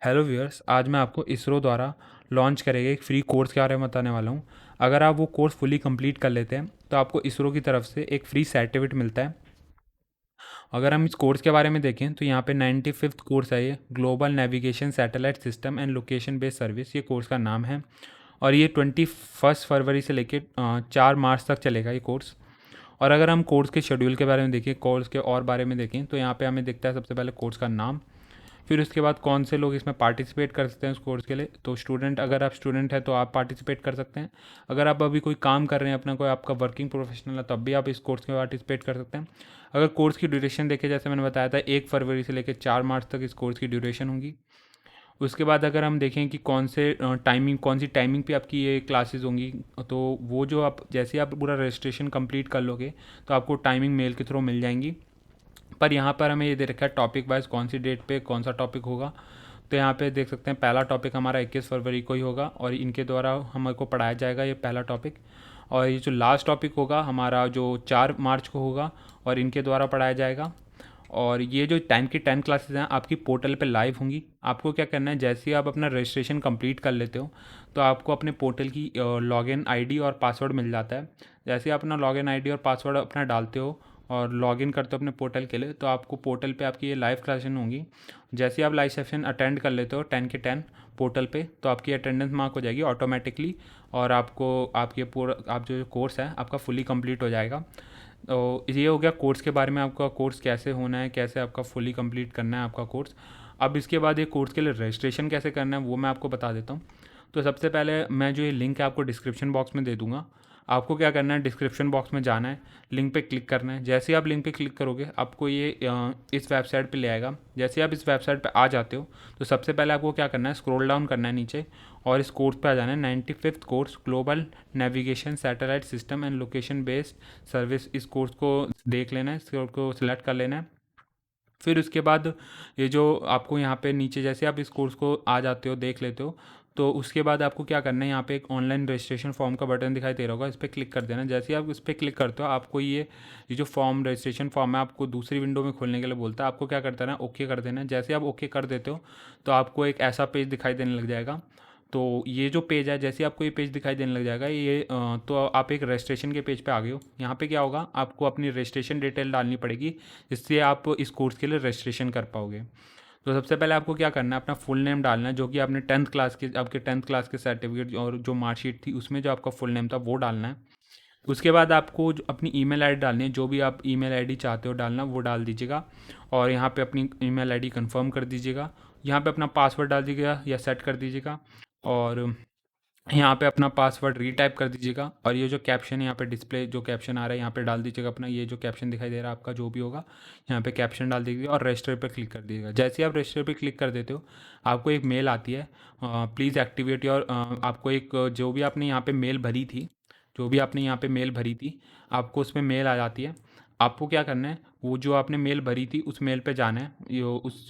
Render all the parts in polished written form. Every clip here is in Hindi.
हेलो व्यूअर्स, आज मैं आपको इसरो द्वारा लॉन्च करेगा एक फ्री कोर्स के बारे में बताने वाला हूँ। अगर आप वो कोर्स फुली कंप्लीट कर लेते हैं तो आपको इसरो की तरफ से एक फ्री सर्टिफिकेट मिलता है। अगर हम इस कोर्स के बारे में देखें तो यहाँ पे 95th कोर्स है, ये global navigation satellite system and location based service ये कोर्स का नाम है। और ये 21 फरवरी से लेकर 4 मार्च तक चलेगा ये कोर्स। और अगर हम कोर्स के शेड्यूल के बारे में देखें, कोर्स के और बारे में देखें, तो यहाँ पे हमें दिखता है सबसे पहले कोर्स का नाम, फिर उसके बाद कौन से लोग इसमें पार्टिसिपेट कर सकते हैं उस कोर्स के लिए। तो स्टूडेंट, अगर आप स्टूडेंट हैं तो आप पार्टिसिपेट कर सकते हैं। अगर आप अभी कोई काम कर रहे हैं अपना, कोई आपका वर्किंग प्रोफेशनल है, तब भी आप इस कोर्स में पार्टिसिपेट कर सकते हैं। अगर कोर्स की ड्यूरेशन देखें, जैसे मैंने बताया था 1 फरवरी से लेकर 4 मार्च तक इस कोर्स की ड्यूरेशन होगी। उसके बाद अगर हम देखें कि कौन से टाइमिंग, कौन सी टाइमिंग पे आपकी ये क्लासेस होंगी, तो वो जो आप जैसे आप पूरा रजिस्ट्रेशन कंप्लीट कर लोगे तो आपको टाइमिंग मेल के थ्रू मिल जाएंगी। पर यहाँ पर हमें ये दे रखा है टॉपिक वाइज कौन सी डेट पे कौन सा टॉपिक होगा। तो यहाँ पे देख सकते हैं पहला टॉपिक हमारा 21 फरवरी को ही होगा और इनके द्वारा हमारे को पढ़ाया जाएगा ये पहला टॉपिक। और ये जो लास्ट टॉपिक होगा हमारा जो 4 मार्च को होगा और इनके द्वारा पढ़ाया जाएगा। और ये जो 10 क्लासेस हैं आपकी पोर्टल पे लाइव होंगी। आपको क्या करना है, जैसे ही आप अपना रजिस्ट्रेशन कंप्लीट कर लेते हो तो आपको अपने पोर्टल की लॉगिन आईडी और पासवर्ड मिल जाता है। जैसे ही आप अपना लॉगिन आईडी और पासवर्ड अपना डालते हो और लॉगिन करते हो अपने पोर्टल के लिए, तो आपको पोर्टल पे आपकी ये लाइव क्लासेस होंगी। जैसे ही आप लाइव सेशन अटेंड कर लेते हो 10 के 10 पोर्टल पे, तो आपकी अटेंडेंस मार्क हो जाएगी ऑटोमेटिकली और आपको आपके पूरा आप जो कोर्स है आपका फुली कंप्लीट हो जाएगा। तो ये हो गया कोर्स के बारे में, आपका कोर्स कैसे होना है, कैसे आपका फुली कंप्लीट करना है आपका कोर्स। अब इसके बाद ये कोर्स के लिए रजिस्ट्रेशन कैसे करना है वो मैं आपको बता देता हूँ। तो सबसे पहले मैं जो ये लिंक है आपको डिस्क्रिप्शन बॉक्स में दे दूँगा। आपको क्या करना है, डिस्क्रिप्शन बॉक्स में जाना है, लिंक पे क्लिक करना है। जैसे ही आप लिंक पे क्लिक करोगे आपको ये इस वेबसाइट पे ले आएगा। जैसे ही आप इस वेबसाइट पे आ जाते हो तो सबसे पहले आपको क्या करना है, स्क्रॉल डाउन करना है नीचे और इस कोर्स पे आ जाना है। 95th course global navigation satellite system and location based service, इस कोर्स को देख लेना है, इस कोर्स को सिलेक्ट कर लेना है। फिर उसके बाद ये जो आपको यहाँ पे नीचे जैसे आप इस कोर्स को आ जाते हो, देख लेते हो, तो उसके बाद आपको क्या करना है, यहाँ पे एक ऑनलाइन रजिस्ट्रेशन फॉर्म का बटन दिखाई दे रहा होगा, इस पर क्लिक कर देना। जैसे ही आप इस पर क्लिक करते हो आपको ये जो फॉर्म रजिस्ट्रेशन फॉर्म है आपको दूसरी विंडो में खोलने के लिए बोलता है। आपको क्या करता है ना, ओके कर देना है। जैसे आप ओके कर देते हो तो आपको एक ऐसा पेज दिखाई देने लग जाएगा। तो ये जो पेज है, जैसे आपको ये पेज दिखाई देने लग जाएगा तो आप एक रजिस्ट्रेशन के पेज पे आ गए हो। यहाँ पे क्या होगा, आपको अपनी रजिस्ट्रेशन डिटेल डालनी पड़ेगी जिससे आप इस कोर्स के लिए रजिस्ट्रेशन कर पाओगे। तो सबसे पहले आपको क्या करना है, अपना फुल नेम डालना है, जो कि आपने 10th क्लास के आपके 10th क्लास के सर्टिफिकेट और जो मार्कशीट थी उसमें जो आपका फुल नेम था वो डालना है। उसके बाद आपको जो अपनी ईमेल आईडी डालनी है, जो भी आप ईमेल आईडी चाहते हो डालना वो डाल दीजिएगा और यहाँ पे अपनी ईमेल आईडी कंफर्म कर दीजिएगा। यहाँ पे अपना पासवर्ड डाल दीजिएगा या सेट कर दीजिएगा और यहाँ पे अपना पासवर्ड रीटाइप कर दीजिएगा। और ये जो कैप्शन है यहाँ पे डिस्प्ले जो कैप्शन आ रहा है यहाँ पे डाल दीजिएगा अपना, ये जो कैप्शन दिखाई दे रहा है आपका जो भी होगा यहाँ पे कैप्शन डाल दीजिएगा और रजिस्टर पे क्लिक कर दीजिएगा। जैसे ही आप रजिस्टर पे क्लिक कर देते हो आपको एक मेल आती है, प्लीज़ एक्टिवेट योर, आपको एक जो भी आपने यहाँ पे मेल भरी थी, जो भी आपने यहाँ पे मेल भरी थी आपको उसमें मेल आ जाती है। आपको क्या करना है, वो जो आपने मेल भरी थी उस मेल पे जाना है, ये उस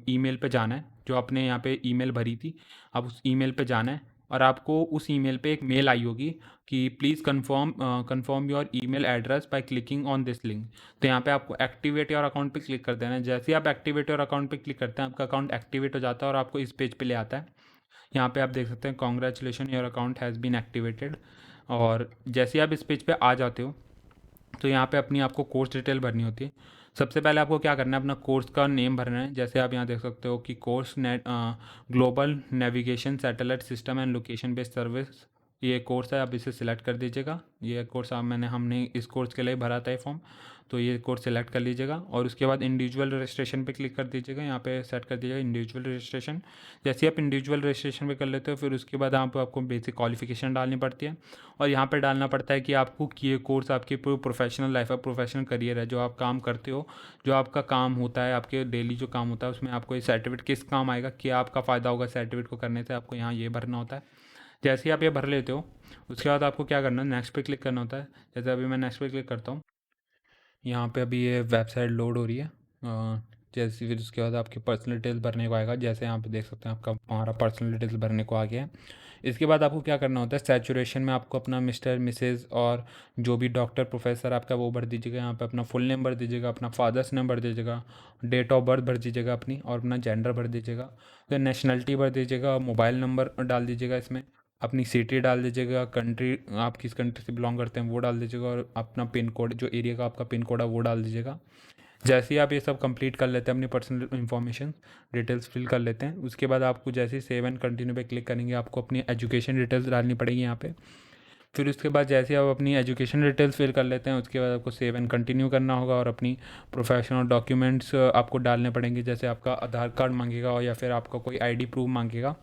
ईमेल पे जाना है जो आपने यहाँ पे ईमेल भरी थी। आप उस ईमेल पे जाना है और आपको उस ईमेल पे एक मेल आई होगी कि please confirm your email address by clicking on this link. तो यहाँ पे आपको एक्टिवेट योर अकाउंट पे क्लिक कर देना है। जैसे ही आप एक्टिवेट योर अकाउंट पे क्लिक करते हैं आपका अकाउंट एक्टिवेट हो जाता है और आपको इस पेज पे ले आता है। यहाँ पे आप देख सकते हैं congratulation your account has been activated. और जैसे ही आप इस पेज पे आ जाते हो तो यहाँ पे अपनी आपको कोर्स डिटेल भरनी होती है। सबसे पहले आपको क्या करना है, अपना कोर्स का नेम भरना है। जैसे आप यहाँ देख सकते हो कि course net global navigation satellite system and location based service, ये कोर्स है, आप इसे सिलेक्ट कर दीजिएगा। ये कोर्स हमने इस कोर्स के लिए भरा था ये फॉर्म, तो ये कोर्स सिलेक्ट कर लीजिएगा और उसके बाद इंडिविजुअल रजिस्ट्रेशन पे क्लिक कर दीजिएगा। यहाँ पे सेट कर दीजिएगा इंडिविजुअल रजिस्ट्रेशन। जैसे ही आप इंडिविजुअल रजिस्ट्रेशन पे कर लेते हो फिर उसके बाद यहाँ पे आपको बेसिक क्वालिफिकेशन डालनी पड़ती है और यहाँ पे डालना पड़ता है कि आपको कि ये कोर्स आपकी पूरी प्रोफेशनल लाइफ है, प्रोफेशनल करियर है, जो आप काम करते हो, जो आपका काम होता है, आपके डेली जो काम होता है उसमें आपको ये सर्टिफिकेट किस काम आएगा, क्या आपका फ़ायदा होगा सर्टिफिकेट को करने से, आपको यहाँ ये भरना होता है। जैसे ही आप ये भर लेते हो उसके बाद आपको क्या करना है, नेक्स्ट पे क्लिक करना होता है। जैसे अभी मैं नेक्स्ट पे क्लिक करता हूँ, यहाँ पे अभी ये वेबसाइट लोड हो रही है। जैसे फिर उसके बाद आपके पर्सनल डिटेल्स भरने को आएगा, जैसे यहाँ पे देख सकते हैं आपका हमारा पर्सनल डिटेल्स भरने को आ गया है। इसके बाद आपको क्या करना होता है, सैचुरेशन में आपको अपना मिस्टर मिसेज़ और जो भी डॉक्टर प्रोफेसर आपका वो भर दीजिएगा। यहाँ पे अपना फुल नेम भर दीजिएगा, अपना फादर्स नेम भर दीजिएगा, डेट ऑफ बर्थ भर दीजिएगा अपनी, और अपना जेंडर भर दीजिएगा, फिर नेशनलिटी भर दीजिएगा, मोबाइल नंबर डाल दीजिएगा इसमें, अपनी सिटी डाल दीजिएगा, कंट्री आप किस कंट्री से बिलोंग करते हैं वो डाल दीजिएगा, और अपना पिन कोड जो एरिया का आपका पिन कोड है वो डाल दीजिएगा। जैसे ही आप ये सब कंप्लीट कर लेते हैं, अपनी पर्सनल इन्फॉर्मेशन डिटेल्स फिल कर लेते हैं, उसके बाद आपको जैसे ही सेव एंड कंटिन्यू पे क्लिक करेंगे, आपको अपनी एजुकेशन डिटेल्स डालनी पड़ेगी यहाँ पे। फिर उसके बाद जैसे आप अपनी एजुकेशन डिटेल्स फिल कर लेते हैं, उसके बाद आपको सेव एंड कंटिन्यू करना होगा, और अपनी प्रोफेशनल डॉक्यूमेंट्स आपको डालने पड़ेंगे, जैसे आपका आधार कार्ड मांगेगा या फिर आपका कोई आईडी प्रूफ मांगेगा,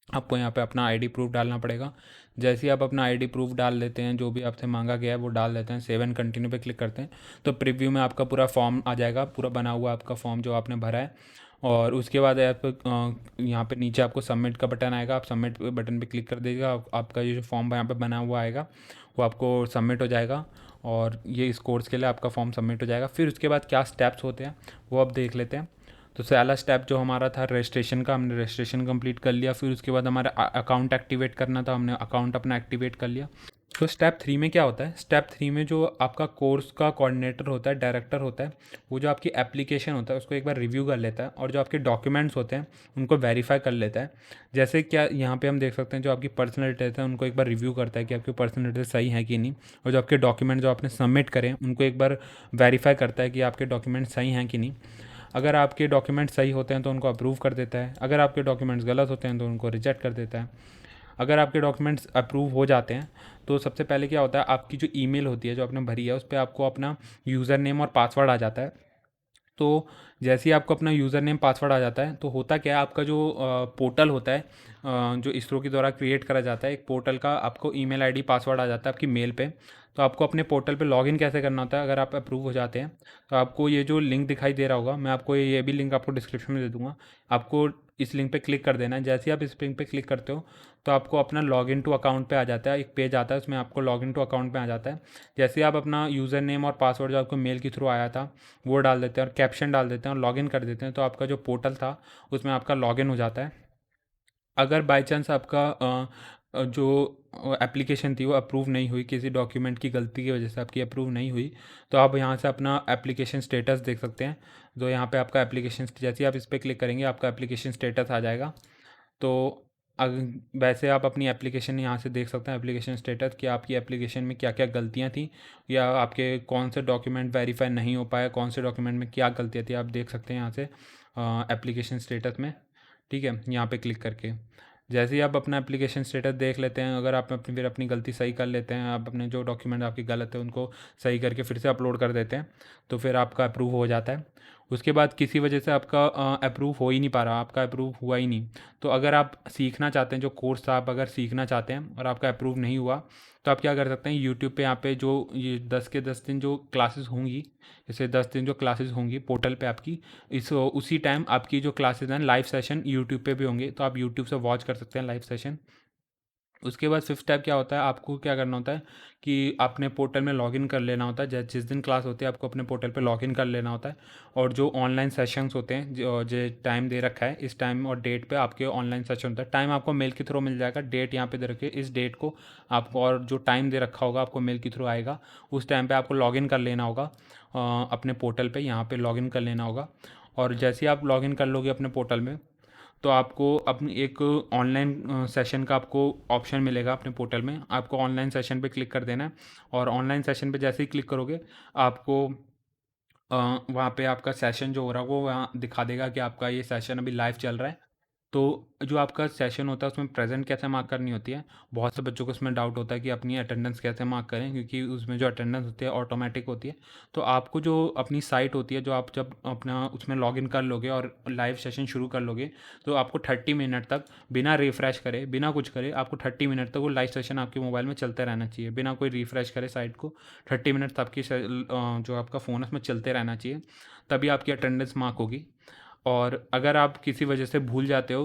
आपको यहाँ पे अपना आईडी प्रूफ डालना पड़ेगा। जैसे ही आप अपना आईडी प्रूफ डाल लेते हैं, जो भी आपसे मांगा गया है वो डाल देते हैं, सेव एंड कंटिन्यू पे क्लिक करते हैं, तो प्रीव्यू में आपका पूरा फॉर्म आ जाएगा, पूरा बना हुआ आपका फॉर्म जो आपने भरा है। और उसके बाद आप यहाँ पे नीचे आपको सबमिट का बटन आएगा, आप सबमिट बटन पे क्लिक कर दीजिएगा, आपका ये जो फॉर्म यहाँ पे बना हुआ आएगा वो आपको सबमिट हो जाएगा, और ये इस कोर्स के लिए आपका फॉर्म सबमिट हो जाएगा। फिर उसके बाद क्या स्टेप्स होते हैं वो अब देख लेते हैं। तो पहला स्टेप जो हमारा था रजिस्ट्रेशन का, हमने रजिस्ट्रेशन कंप्लीट कर लिया। फिर उसके बाद हमारा अकाउंट एक्टिवेट करना था, हमने अकाउंट अपना एक्टिवेट कर लिया। तो स्टेप 3 में क्या होता है, स्टेप 3 में जो आपका कोर्स का कोऑर्डिनेटर होता है, डायरेक्टर होता है, वो जो आपकी एप्लीकेशन होता है उसको एक बार रिव्यू कर लेता है, और जो आपके डॉक्यूमेंट्स होते हैं उनको वेरीफाई कर लेता है। जैसे क्या यहाँ पे हम देख सकते हैं, जो आपकी पर्सनल डिटेल्स हैं उनको एक बार रिव्यू करता है कि आपकी पर्सनल डिटेल्स सही है कि नहीं, और जो आपके डॉक्यूमेंट जो आपने सबमिट करें उनको एक बार वेरीफाई करता है कि आपके डॉक्यूमेंट सही हैं कि नहीं। अगर आपके डॉक्यूमेंट सही होते हैं तो उनको अप्रूव कर देता है, अगर आपके डॉक्यूमेंट्स गलत होते हैं तो उनको रिजेक्ट कर देता है। अगर आपके डॉक्यूमेंट्स अप्रूव हो जाते हैं तो सबसे पहले क्या होता है, आपकी जो ईमेल होती है जो आपने भरी है उस पर आपको अपना यूज़र नेम और पासवर्ड आ जाता है। तो जैसे ही आपको अपना यूज़र नेम पासवर्ड आ जाता है तो होता क्या है, आपका जो पोर्टल होता है जो इसरो के द्वारा क्रिएट करा जाता है, एक पोर्टल का आपको ईमेल आईडी पासवर्ड आ जाता है आपकी मेल पे। तो आपको अपने पोर्टल पे लॉगिन कैसे करना होता है, अगर आप अप्रूव हो जाते हैं तो आपको ये जो लिंक दिखाई दे रहा होगा, मैं आपको ये भी लिंक आपको डिस्क्रिप्शन में दे दूँगा, आपको इस लिंक पे क्लिक कर देना है। जैसे ही आप इस लिंक पे क्लिक करते हो तो आपको अपना लॉगिन टू अकाउंट पे आ जाता है, एक पेज आता है उसमें आपको लॉगिन टू अकाउंट पे आ जाता है। जैसे ही आप अपना यूज़र नेम और पासवर्ड जो आपको मेल के थ्रू आया था वो डाल देते हैं और कैप्शन डाल देते हैं और लॉगिन कर देते हैं, तो आपका जो पोर्टल था उसमें आपका लॉगिन हो जाता है। अगर बाई चांस आपका जो एप्लीकेशन थी वो अप्रूव नहीं हुई, किसी डॉक्यूमेंट की गलती की वजह से आपकी अप्रूव नहीं हुई, तो आप यहाँ से अपना एप्लीकेशन स्टेटस देख सकते हैं। तो यहाँ पे आपका एप्लीकेशन, जैसे ही आप इस पर क्लिक करेंगे आपका एप्लीकेशन स्टेटस आ जाएगा। तो वैसे आप अपनी एप्लीकेशन यहाँ से देख सकते हैं, एप्लीकेशन स्टेटस, कि आपकी एप्लीकेशन में क्या क्या गलतियाँ थी, या आपके कौन से डॉक्यूमेंट वेरीफाई नहीं हो पाए, कौन से डॉक्यूमेंट में क्या गलतियाँ थी, आप देख सकते हैं यहाँ से एप्लीकेशन स्टेटस में। ठीक है, यहाँ पे क्लिक करके जैसे ही आप अपना एप्लीकेशन स्टेटस देख लेते हैं, अगर आप अपनी फिर अपनी गलती सही कर लेते हैं, आप अपने जो डॉक्यूमेंट आपकी गलत है उनको सही करके फिर से अपलोड कर देते हैं, तो फिर आपका अप्रूव हो जाता है। उसके बाद किसी वजह से आपका अप्रूव हो ही नहीं पा रहा, आपका अप्रूव हुआ ही नहीं, तो अगर आप सीखना चाहते हैं, जो कोर्स था आप अगर सीखना चाहते हैं और आपका अप्रूव नहीं हुआ, तो आप क्या कर सकते हैं, यूट्यूब पे यहाँ पे जो ये 10 के 10 दिन जो क्लासेस होंगी, जैसे 10 दिन जो क्लासेस होंगी पोर्टल पे आपकी, इस उसी टाइम आपकी जो क्लासेस हैं लाइव सेशन यूट्यूब पे भी होंगे, तो आप यूट्यूब से वॉच कर सकते हैं लाइव सेशन। उसके बाद फिफ्थ स्टेप क्या होता है, आपको क्या करना होता है कि अपने पोर्टल में लॉगिन कर लेना होता है। जिस दिन क्लास होती है आपको अपने पोर्टल पे लॉगिन कर लेना होता है, और जो ऑनलाइन सेशंस होते हैं जो टाइम दे रखा है, इस टाइम और डेट पे आपके ऑनलाइन सेशन होता है। टाइम आपको मेल के थ्रू मिल जाएगा, डेट यहाँ पे दे रखी है, इस डेट को आपको, और जो टाइम दे रखा होगा आपको मेल के थ्रू आएगा, उस टाइम पर आपको लॉगिन कर लेना होगा अपने पोर्टल पर, यहाँ पर लॉगिन कर लेना होगा। और जैसे ही आप लॉगिन कर लोगे अपने पोर्टल में, तो आपको अपनी एक ऑनलाइन सेशन का आपको ऑप्शन मिलेगा अपने पोर्टल में, आपको ऑनलाइन सेशन पे क्लिक कर देना है, और ऑनलाइन सेशन पे जैसे ही क्लिक करोगे आपको वहाँ पे आपका सेशन जो हो रहा है वो वहाँ दिखा देगा कि आपका ये सेशन अभी लाइव चल रहा है। तो जो आपका सेशन होता है उसमें प्रेजेंट कैसे मार्क करनी होती है, बहुत से बच्चों को उसमें डाउट होता है कि अपनी अटेंडेंस कैसे मार्क करें, क्योंकि उसमें जो अटेंडेंस होती है ऑटोमेटिक होती है। तो आपको जो अपनी साइट होती है, जो आप जब अपना उसमें लॉगिन कर लोगे और लाइव सेशन शुरू कर लोगे, तो आपको 30 मिनट तक बिना रिफ़्रेश करे, बिना कुछ करे, आपको 30 मिनट तक वो लाइव सेशन आपके मोबाइल में चलते रहना चाहिए, बिना कोई रिफ़्रेश करे साइट को। 30 मिनट आपकी जो आपका फ़ोन है उसमें चलते रहना चाहिए, तभी आपकी अटेंडेंस मार्क होगी। और अगर आप किसी वजह से भूल जाते हो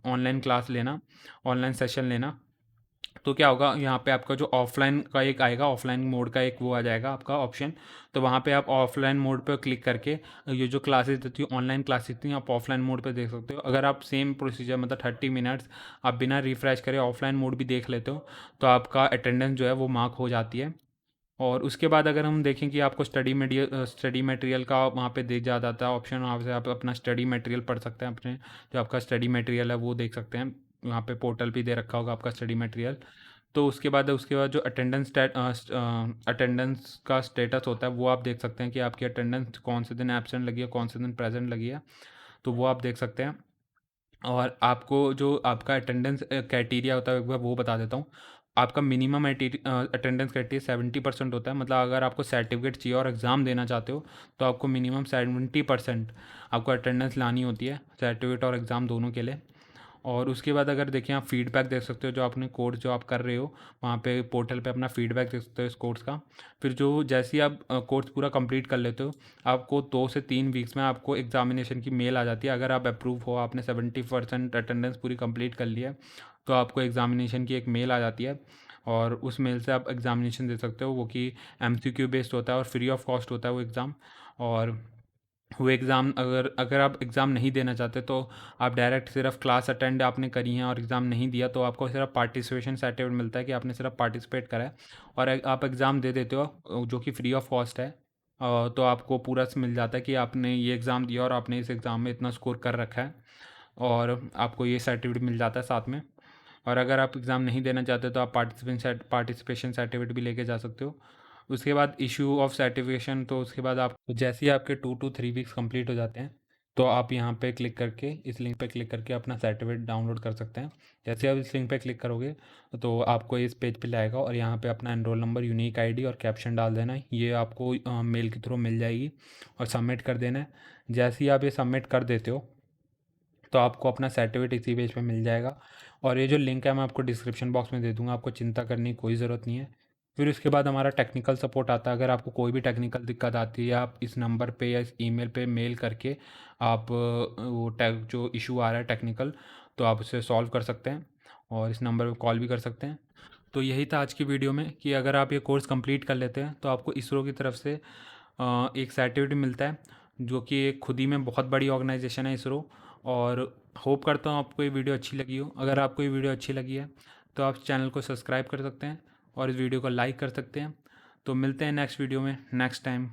ऑनलाइन क्लास लेना, ऑनलाइन सेशन लेना, तो क्या होगा, यहाँ पे आपका जो ऑफलाइन का एक आएगा, ऑफलाइन मोड का एक वो आ जाएगा आपका ऑप्शन। तो वहाँ पे आप ऑफलाइन मोड पे क्लिक करके ये जो क्लासेस देती है, ऑनलाइन क्लासेस थी, आप ऑफलाइन मोड पे देख सकते हो। अगर आप सेम प्रोसीजर मतलब 30 मिनट्स आप बिना रिफ्रेश करे ऑफलाइन मोड भी देख लेते हो, तो आपका अटेंडेंस जो है वो मार्क हो जाती है। और उसके बाद अगर हम देखें कि आपको स्टडी मटेरियल का वहाँ पे दे जा जाता है ऑप्शन, वहाँ से आप अपना स्टडी मटेरियल पढ़ सकते हैं, अपने जो आपका स्टडी मटेरियल है वो देख सकते हैं। वहाँ पे पोर्टल भी दे रखा होगा आपका स्टडी मटेरियल। तो उसके बाद जो अटेंडेंस का स्टेटस होता है वो आप देख सकते हैं कि आपकी अटेंडेंस कौन से दिन एब्सेंट लगी है, कौन से दिन प्रेजेंट लगी है, तो वो आप देख सकते हैं। और आपको जो आपका अटेंडेंस क्राइटेरिया होता है एक बार वो बता देता हूँ। आपका मिनिमम अटेंडेंस क्राइटेरिया 70% होता है। मतलब अगर आपको सर्टिफिकेट चाहिए और एग्ज़ाम देना चाहते हो तो आपको मिनिमम 70% आपको अटेंडेंस लानी होती है, सर्टिफिकेट और एग्ज़ाम दोनों के लिए। और उसके बाद अगर देखें, आप फीडबैक देख सकते हो, जो आपने कोर्स जो आप कर रहे हो वहाँ पे पोर्टल पे अपना फीडबैक देख सकते हो इस कोर्स का। फिर जो जैसे ही आप कोर्स पूरा कंप्लीट कर लेते हो, आपको 2 से 3 वीक्स में आपको एग्जामिनेशन की मेल आ जाती है। अगर आप अप्रूव हो, आपने 70% अटेंडेंस पूरी कंप्लीट कर लिया है, तो आपको एग्जामिनेशन की एक मेल आ जाती है। और उस मेल से आप एग्जामिनेशन दे सकते हो, वो कि MCQ बेस्ड होता है और फ्री ऑफ कॉस्ट होता है वो एग्ज़ाम। और वो एग्ज़ाम अगर अगर आप एग्ज़ाम नहीं देना चाहते तो आप डायरेक्ट सिर्फ क्लास अटेंड आपने करी है और एग्ज़ाम नहीं दिया, तो आपको सिर्फ पार्टिसिपेशन सर्टिफिकेट मिलता है कि आपने सिर्फ पार्टिसिपेट करा है। और आप एग्ज़ाम दे देते हो जो कि फ्री ऑफ कॉस्ट है। तो आपको पूरा मिल जाता है कि आपने ये एग्ज़ाम दिया और आपने इस एग्ज़ाम में इतना स्कोर कर रखा है, और आपको ये सर्टिफिकेट मिल जाता है साथ में। और अगर आप एग्ज़ाम नहीं देना चाहते तो आप पार्टिसिपेशन सर्टिफिकेट भी लेके जा सकते हो। उसके बाद इशू ऑफ सर्टिफिकेशन, तो उसके बाद आप जैसे ही आपके 2 to 3 वीक्स कंप्लीट हो जाते हैं, तो आप यहाँ पे क्लिक करके, इस लिंक पे क्लिक करके अपना सर्टिफिकेट डाउनलोड कर सकते हैं। जैसे आप इस लिंक पे क्लिक करोगे तो आपको इस पेज पे लाएगा, और यहाँ पे अपना एनरोल नंबर, यूनिक आईडी और कैप्शन डाल देना है। ये आपको मेल के थ्रू मिल जाएगी, और सबमिट कर देना है। जैसे ही आप ये सबमिट कर देते हो तो आपको अपना सर्टिफिकेट इसी पेज पे मिल जाएगा। और ये जो लिंक है मैं आपको डिस्क्रिप्शन बॉक्स में दे दूँगा, आपको चिंता करने की कोई ज़रूरत नहीं है। फिर उसके बाद हमारा टेक्निकल सपोर्ट आता है। अगर आपको कोई भी टेक्निकल दिक्कत आती है, आप इस नंबर पे या इस ईमेल पे मेल करके आप वो जो इशू आ रहा है टेक्निकल, तो आप उसे सॉल्व कर सकते हैं, और इस नंबर पे कॉल भी कर सकते हैं। तो यही था आज की वीडियो में, कि अगर आप ये कोर्स कंप्लीट कर लेते हैं तो आपको इसरो की तरफ से एक सर्टिफिकेट मिलता है, जो कि एक खुद ही में बहुत बड़ी ऑर्गेनाइजेशन है इसरो। और होप करता हूँ आपको ये वीडियो अच्छी लगी हो। अगर आपको ये वीडियो अच्छी लगी है तो आप चैनल को सब्सक्राइब कर सकते हैं और इस वीडियो को लाइक कर सकते हैं। तो मिलते हैं नेक्स्ट वीडियो में नेक्स्ट टाइम।